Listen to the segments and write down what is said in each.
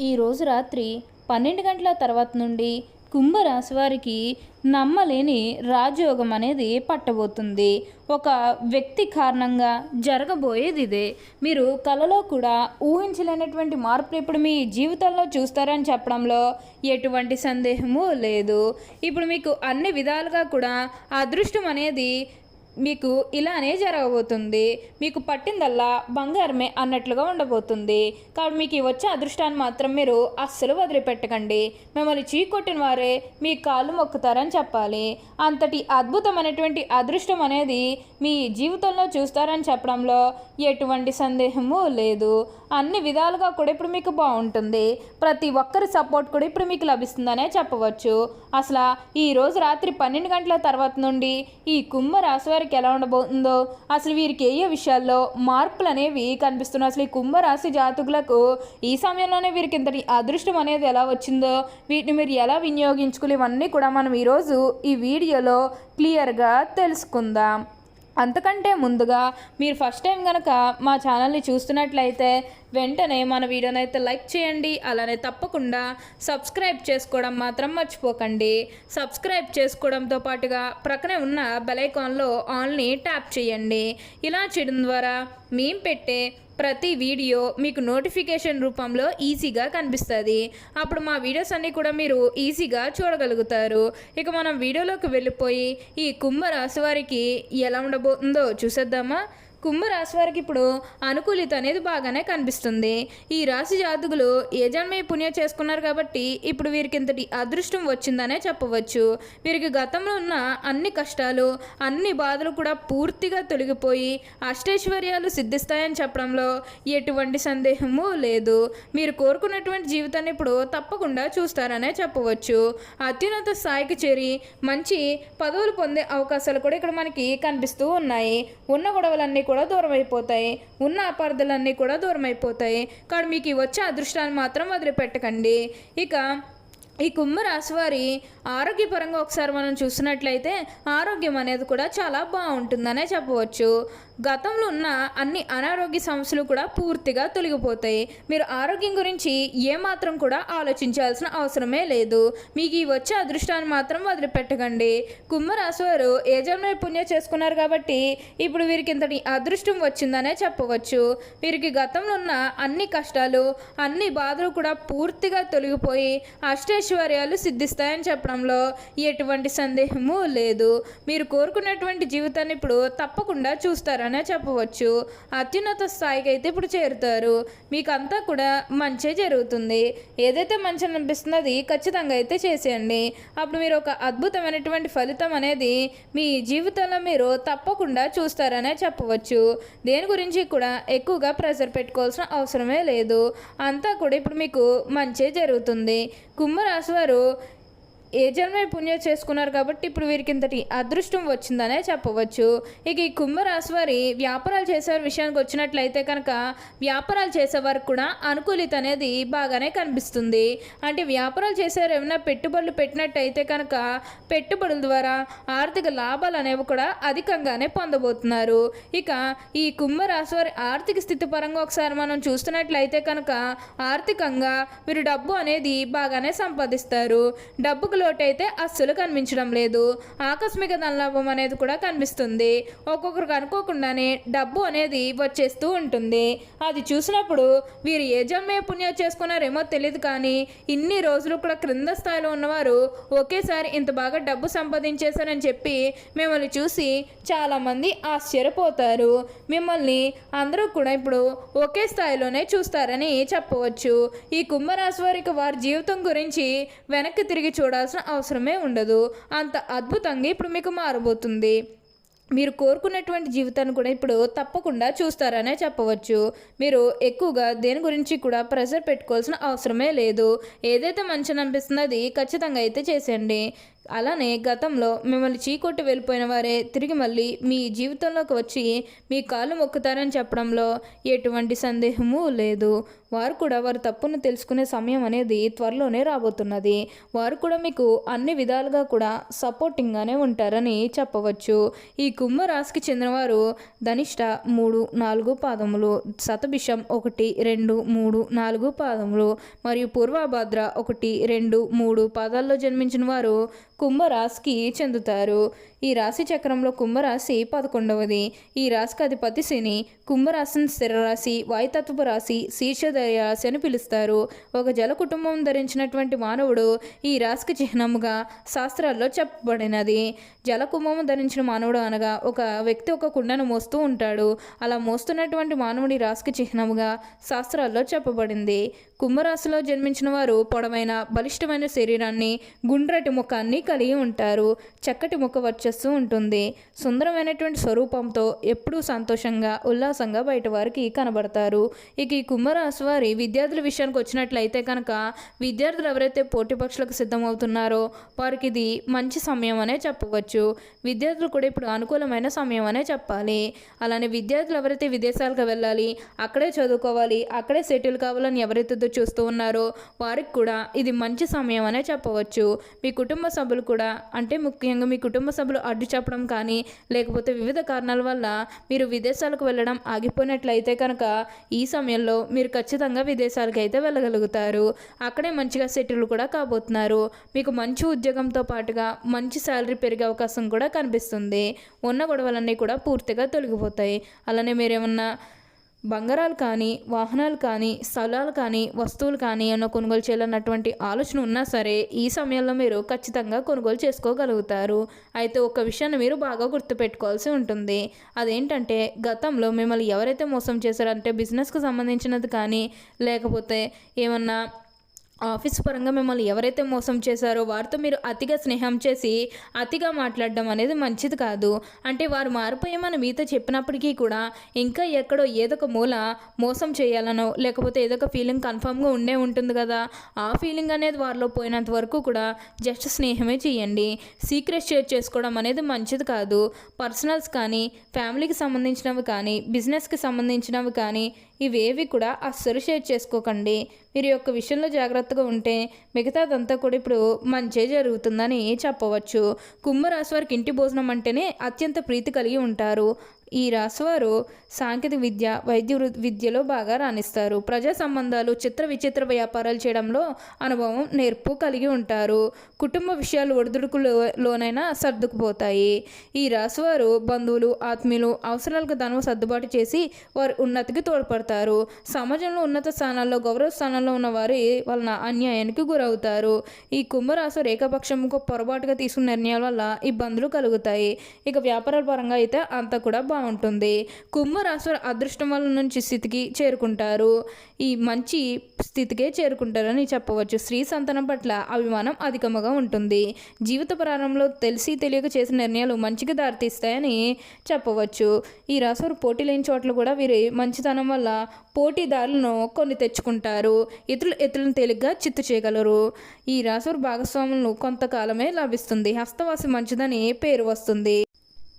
ఈరోజు రాత్రి 12 గంటల తర్వాత నుండి కుంభరాశి వారికి నమ్మలేని రాజయోగం అనేది పట్టబోతుంది. ఒక వ్యక్తి కారణంగా జరగబోయేది ఇదే. మీరు కలలో కూడా ఊహించలేనటువంటి మార్పులు ఇప్పుడు మీ జీవితంలో చూస్తారని చెప్పడంలో ఎటువంటి సందేహము లేదు. ఇప్పుడు మీకు అన్ని విధాలుగా కూడా అదృష్టం అనేది మీకు ఇలానే జరగబోతుంది. మీకు పట్టిందల్లా బంగారమే అన్నట్లుగా ఉండబోతుంది. కాబట్టి మీకు వచ్చే అదృష్టాన్ని మాత్రం మీరు అస్సలు వదిలిపెట్టకండి. మిమ్మల్ని చీకొట్టిన వారే మీ కాళ్ళు మొక్కుతారని చెప్పాలి. అంతటి అద్భుతమైనటువంటి అదృష్టం అనేది మీ జీవితంలో చూస్తారని చెప్పడంలో ఎటువంటి సందేహము లేదు. అన్ని విధాలుగా కూడా ఇప్పుడు మీకు బాగుంటుంది. ప్రతి ఒక్కరి సపోర్ట్ కూడా ఇప్పుడు మీకు లభిస్తుందనే చెప్పవచ్చు. అసలు ఈరోజు రాత్రి 12 గంటల తర్వాత నుండి ఈ కుంభరాశి వారికి ఎలా ఉండబోతుందో, అసలు వీరికి ఏ విషయాల్లో మార్పులు అనేవి కనిపిస్తున్నాయి, అసలు ఈ కుంభరాశి జాతకులకు ఈ సమయంలోనే వీరికి ఇంతటి అదృష్టం అనేది ఎలా వచ్చిందో, వీటిని మీరు ఎలా వినియోగించుకుని ఇవన్నీ కూడా మనం ఈరోజు ఈ వీడియోలో క్లియర్గా తెలుసుకుందాం. అంతకంటే ముందుగా మీరు ఫస్ట్ టైం కనుక మా ఛానల్ని చూస్తున్నట్లయితే వెంటనే మన వీడియోని అయితే లైక్ చేయండి. అలానే తప్పకుండా సబ్స్క్రైబ్ చేసుకోవడం మాత్రం మర్చిపోకండి. సబ్స్క్రైబ్ చేసుకోవడంతో పాటుగా ప్రక్కనే ఉన్న బెల్ ఐకాన్లో ఆల్ని ట్యాప్ చేయండి. ఇలా చేయడం ద్వారా మేము పెట్టే ప్రతి వీడియో మీకు నోటిఫికేషన్ రూపంలో ఈజీగా కనిపిస్తుంది. అప్పుడు మా వీడియోస్ అన్నీ కూడా మీరు ఈజీగా చూడగలుగుతారు. ఇక మనం వీడియోలోకి వెళ్ళిపోయి ఈ కుంభరాశి వారికి ఎలా ఉండబోతుందో చూసేద్దామా. కుంభరాశి వారికి ఇప్పుడు అనుకూలిత అనేది బాగానే కనిపిస్తుంది. ఈ రాశి జాతకులు ఏ జన్మే పుణ్యం చేసుకున్నారు కాబట్టి ఇప్పుడు వీరికి ఇంతటి అదృష్టం వచ్చిందనే చెప్పవచ్చు. వీరికి గతంలో ఉన్న అన్ని కష్టాలు అన్ని బాధలు కూడా పూర్తిగా తొలగిపోయి అష్టైశ్వర్యాలు సిద్ధిస్తాయని చెప్పడంలో ఎటువంటి సందేహము లేదు. మీరు కోరుకున్నటువంటి జీవితాన్ని ఇప్పుడు తప్పకుండా చూస్తారనే చెప్పవచ్చు. అత్యున్నత స్థాయికి చేరి మంచి పదవులు పొందే అవకాశాలు కూడా ఇక్కడ మనకి కనిపిస్తూ ఉన్నాయి. ఉన్న గొడవలన్నీ కూడా దూరం అయిపోతాయి. ఉన్న అపార్థాలన్నీ కూడా దూరం అయిపోతాయి. కానీ మీకు వచ్చే అదృష్టాన్ని మాత్రం వదిలిపెట్టకండి. ఇక ఈ కుంభరాశి వారి ఆరోగ్యపరంగా ఒకసారి మనం చూసినట్లయితే ఆరోగ్యం అనేది కూడా చాలా బాగుంటుందనే చెప్పవచ్చు. గతంలో ఉన్న అన్ని అనారోగ్య సమస్యలు కూడా పూర్తిగా తొలగిపోతాయి. మీరు ఆరోగ్యం గురించి ఏమాత్రం కూడా ఆలోచించాల్సిన అవసరమే లేదు. మీకు ఈ వచ్చే అదృష్టాన్ని మాత్రం వదిలిపెట్టకండి. కుంభరాశి వారు ఏ జన్మ పుణ్యం చేసుకున్నారు కాబట్టి ఇప్పుడు వీరికి ఇంతటి అదృష్టం వచ్చిందనే చెప్పవచ్చు. వీరికి గతంలో ఉన్న అన్ని కష్టాలు అన్ని బాధలు కూడా పూర్తిగా తొలగిపోయి అష్టైశ్వర్యాలు సిద్ధిస్తాయని చెప్పడంలో ఎటువంటి సందేహము లేదు. మీరు కోరుకున్నటువంటి జీవితాన్ని ఇప్పుడు తప్పకుండా చూస్తారనే చెప్పవచ్చు. అత్యున్నత స్థాయికి అయితే ఇప్పుడు చేరుతారు. మీకు అంతా కూడా మంచి జరుగుతుంది. ఏదైతే మంచి అనిపిస్తుందో అది ఖచ్చితంగా అయితే చేసేయండి. అప్పుడు మీరు ఒక అద్భుతమైనటువంటి ఫలితం అనేది మీ జీవితంలో మీరు తప్పకుండా చూస్తారనే చెప్పవచ్చు. దేని గురించి కూడా ఎక్కువగా ప్రెషర్ పెట్టుకోవాల్సిన అవసరమే లేదు. అంతా కూడా ఇప్పుడు మీకు మంచి జరుగుతుంది. కుంభరాశి వారు ఏ జన్మే పుణ్యం చేసుకున్నారు కాబట్టి ఇప్పుడు వీరికి ఇంతటి అదృష్టం వచ్చిందనే చెప్పవచ్చు. ఇక ఈ కుంభరాశి వారి వ్యాపారాలు చేసే విషయానికి వచ్చినట్లయితే కనుక వ్యాపారాలు చేసేవారికి కూడా అనుకూలిత అనేది బాగానే కనిపిస్తుంది. అంటే వ్యాపారాలు చేసేవారు ఏమైనా పెట్టుబడులు పెట్టినట్టయితే కనుక పెట్టుబడుల ద్వారా ఆర్థిక లాభాలు అనేవి కూడా అధికంగానే పొందబోతున్నారు. ఇక ఈ కుంభరాశి వారి ఆర్థిక స్థితి పరంగా ఒకసారి మనం చూస్తున్నట్లయితే కనుక ఆర్థికంగా వీరు డబ్బు అనేది బాగానే సంపాదిస్తారు. డబ్బుకు లోటు అయితే అస్సలు కనిపించడం లేదు. ఆకస్మిక ధనలాభం అనేది కూడా కనిపిస్తుంది. ఒక్కొక్కరికి అనుకోకుండానే డబ్బు అనేది వచ్చేస్తూ ఉంటుంది. అది చూసినప్పుడు వీరు ఏ జన్మే పుణ్యం చేసుకున్నారేమో తెలియదు, కానీ ఇన్ని రోజులు కూడా క్రింద స్థాయిలో ఉన్నవారు ఒకేసారి ఇంత బాగా డబ్బు సంపాదించేశారని చెప్పి మిమ్మల్ని చూసి చాలామంది ఆశ్చర్యపోతారు. మిమ్మల్ని అందరూ కూడా ఇప్పుడు ఒకే స్థాయిలోనే చూస్తారని చెప్పవచ్చు. ఈ కుంభరాశి వారికి వారి జీవితం గురించి వెనక్కి తిరిగి చూడాల్సిన అవసరమే ఉండదు. అంత అద్భుతంగా ఇప్పుడు మీకు మారబోతుంది. మీరు కోరుకున్నటువంటి జీవితాన్ని కూడా ఇప్పుడు తప్పకుండా చూస్తారనే చెప్పవచ్చు. మీరు ఎక్కువగా దేని గురించి కూడా ప్రెషర్ పెట్టుకోవాల్సిన అవసరమే లేదు. ఏదైతే మంచిని అనిపిస్తుందో అది ఖచ్చితంగా అయితే చేసేయండి. అలానే గతంలో మిమ్మల్ని చీకొట్టి వెళ్ళిపోయిన వారే తిరిగి మళ్ళీ మీ జీవితంలోకి వచ్చి మీ కాళ్ళు మొక్కుతారని చెప్పడంలో ఎటువంటి సందేహము లేదు. వారు కూడా వారి తప్పును తెలుసుకునే సమయం అనేది త్వరలోనే రాబోతున్నది. వారు కూడా మీకు అన్ని విధాలుగా కూడా సపోర్టింగ్గానే ఉంటారని చెప్పవచ్చు. ఈ కుంభరాశికి చెందినవారు ధనిష్ట 3, 4 పాదములు, శతభిషం 1, 2, 3, 4 పాదములు మరియు పూర్వభద్ర 1, 2, 3 పాదాల్లో జన్మించిన వారు కుంభరాశికి చెందుతారు. ఈ రాశి చక్రంలో కుంభరాశి 11వది. ఈ రాశికి అధిపతి శని. కుంభరాశిని స్థిర రాశి, వాయుతత్వపు రాశి, శీర్షదయ రాశి అని పిలుస్తారు. ఒక జల కుటుంబం ధరించినటువంటి మానవుడు ఈ రాశికి చిహ్నముగా శాస్త్రాల్లో చెప్పబడినది. జల కుంభము ధరించిన మానవుడు అనగా ఒక వ్యక్తి ఒక కుండను మోస్తూ ఉంటాడు. అలా మోస్తున్నటువంటి మానవుడి రాశికి చిహ్నముగా శాస్త్రాల్లో చెప్పబడింది. కుంభరాశిలో జన్మించిన వారు పొడవైన బలిష్టమైన శరీరాన్ని, గుండ్రటి ముఖాన్ని కలిగి ఉంటారు. చక్కటి ముఖ వర్చస్సు ఉంటుంది. సుందరమైనటువంటి స్వరూపంతో ఎప్పుడూ సంతోషంగా ఉల్లాసంగా బయట వారికి కనబడతారు. ఇక ఈ కుంభరాశి వారి విద్యార్థుల విషయానికి వచ్చినట్లయితే కనుక విద్యార్థులు ఎవరైతే పోటీ పరీక్షలకు సిద్ధమవుతున్నారో వారికి ఇది మంచి సమయం అనే చెప్పవచ్చు. విద్యార్థులు కూడా ఇప్పుడు అనుకూలమైన సమయం అనే చెప్పాలి. అలానే విద్యార్థులు ఎవరైతే విదేశాలకు వెళ్ళాలి, అక్కడే చదువుకోవాలి, అక్కడే సెటిల్ కావాలని ఎవరైతే చూస్తూ ఉన్నారో వారికి కూడా ఇది మంచి సమయం అనే చెప్పవచ్చు. మీ కుటుంబ సభ్యులు కూడా, అంటే ముఖ్యంగా మీ కుటుంబ సభ్యులు అడ్డు చెప్పడం కానీ లేకపోతే వివిధ కారణాల వల్ల మీరు విదేశాలకు వెళ్ళడం ఆగిపోయినట్లయితే కనుక ఈ సమయంలో మీరు ఖచ్చితంగా విదేశాలకు అయితే వెళ్ళగలుగుతారు. అక్కడే మంచిగా సెటిల్ కూడా కాబోతున్నారు. మీకు మంచి ఉద్యోగంతో పాటుగా మంచి శాలరీ పెరిగే అవకాశం కూడా కనిపిస్తుంది. ఉన్న గొడవలన్నీ కూడా పూర్తిగా తొలగిపోతాయి. అలానే మీరేమన్నా బంగారాలు కానీ, వాహనాలు కానీ, స్థలాలు కానీ, వస్తువులు కానీ ఏమన్నా కొనుగోలు చేయాలన్నటువంటి ఆలోచన ఉన్నా సరే ఈ సమయంలో మీరు ఖచ్చితంగా కొనుగోలు చేసుకోగలుగుతారు. అయితే ఒక విషయాన్ని మీరు బాగా గుర్తుపెట్టుకోవాల్సి ఉంటుంది. అదేంటంటే గతంలో మిమ్మల్ని ఎవరైతే మోసం చేశారంటే బిజినెస్కి సంబంధించినది కానీ లేకపోతే ఏమన్నా ఆఫీస్ పరంగా మిమ్మల్ని ఎవరైతే మోసం చేశారో వారితో మీరు అతిగా స్నేహం చేసి అతిగా మాట్లాడడం అనేది మంచిది కాదు. అంటే వారు మారిపోయామని మీతో చెప్పినప్పటికీ కూడా ఇంకా ఎక్కడో ఏదో ఒక మూల మోసం చేయాలనో లేకపోతే ఏదో ఒక ఫీలింగ్ కన్ఫామ్గా ఉండే ఉంటుంది కదా, ఆ ఫీలింగ్ అనేది వారిలో పోయినంత వరకు కూడా జస్ట్ స్నేహమే చేయండి. సీక్రెట్ షేర్ చేసుకోవడం అనేది మంచిది కాదు. పర్సనల్స్ కానీ, ఫ్యామిలీకి సంబంధించినవి కానీ, బిజినెస్కి సంబంధించినవి కానీ ఇవేవి కూడా అస్సలు షేర్ చేసుకోకండి. మీరు యొక్క విషయంలో జాగ్రత్తగా ఉంటే మిగతాదంతా కూడా ఇప్పుడు మంచే జరుగుతుందని చెప్పవచ్చు. కుంభరాశి వారికి ఇంటి భోజనం అంటేనే అత్యంత ప్రీతి కలిగి ఉంటారు. ఈ రాశివారు సాంకేతిక విద్య, వైద్య విద్యలో బాగా రాణిస్తారు. ప్రజా సంబంధాలు, చిత్ర విచిత్ర వ్యాపారాలు చేయడంలో అనుభవం, నేర్పు కలిగి ఉంటారు. కుటుంబ విషయాలు ఒడిదుడుకులోనైనా సర్దుకుపోతాయి. ఈ రాశివారు బంధువులు, ఆత్మీయులు అవసరాలకు ధనం సర్దుబాటు చేసి వారి ఉన్నతికి తోడ్పడతారు. సమాజంలో ఉన్నత స్థానాల్లో, గౌరవ స్థానాల్లో ఉన్న వారి వలన అన్యాయానికి గురవుతారు. ఈ కుంభరాశి ఏకపక్షంకు పొరపాటుగా తీసుకున్న నిర్ణయాల వల్ల ఇబ్బందులు కలుగుతాయి. ఇక వ్యాపారాల పరంగా అయితే అంతా కూడా బాగుంటుంది. కుంభరాశి అదృష్టం వల్ల నుంచి స్థితికి చేరుకుంటారు. ఈ మంచి స్థితికే చేరుకుంటారని చెప్పవచ్చు. స్త్రీ సంతానం పట్ల అభిమానం అధికంగా ఉంటుంది. జీవిత ప్రారంభంలో తెలిసి తెలియక చేసిన నిర్ణయాలు మంచిగా దారితీస్తాయని చెప్పవచ్చు. ఈ రాశివారు పోటీ లేని చోట్ల కూడా వీరి మంచితనం వల్ల పోటీదారులను కొన్ని తెచ్చుకుంటారు. ఇతరులను తేలిగ్గా చిత్తు చేయగలరు. ఈ రాశివారు భాగస్వాములను కొంతకాలమే లభిస్తుంది. హస్తవాసి మంచిదని పేరు వస్తుంది.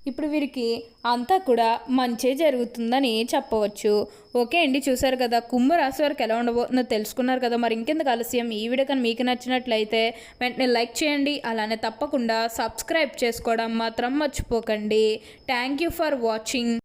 ఇప్పుడు వీరికి అంతా కూడా మంచే జరుగుతుందని చెప్పవచ్చు. ఓకే అండి, చూసారు కదా కుంభరాశి వారికి ఎలా ఉండబోతుందో తెలుసుకున్నారు కదా. మరి ఇంకెందుకు ఆలస్యం, ఈ వీడియో కానీ మీకు నచ్చినట్లయితే వెంటనే లైక్ చేయండి. అలానే తప్పకుండా సబ్స్క్రైబ్ చేసుకోవడం మాత్రం మర్చిపోకండి. Thank you for watching.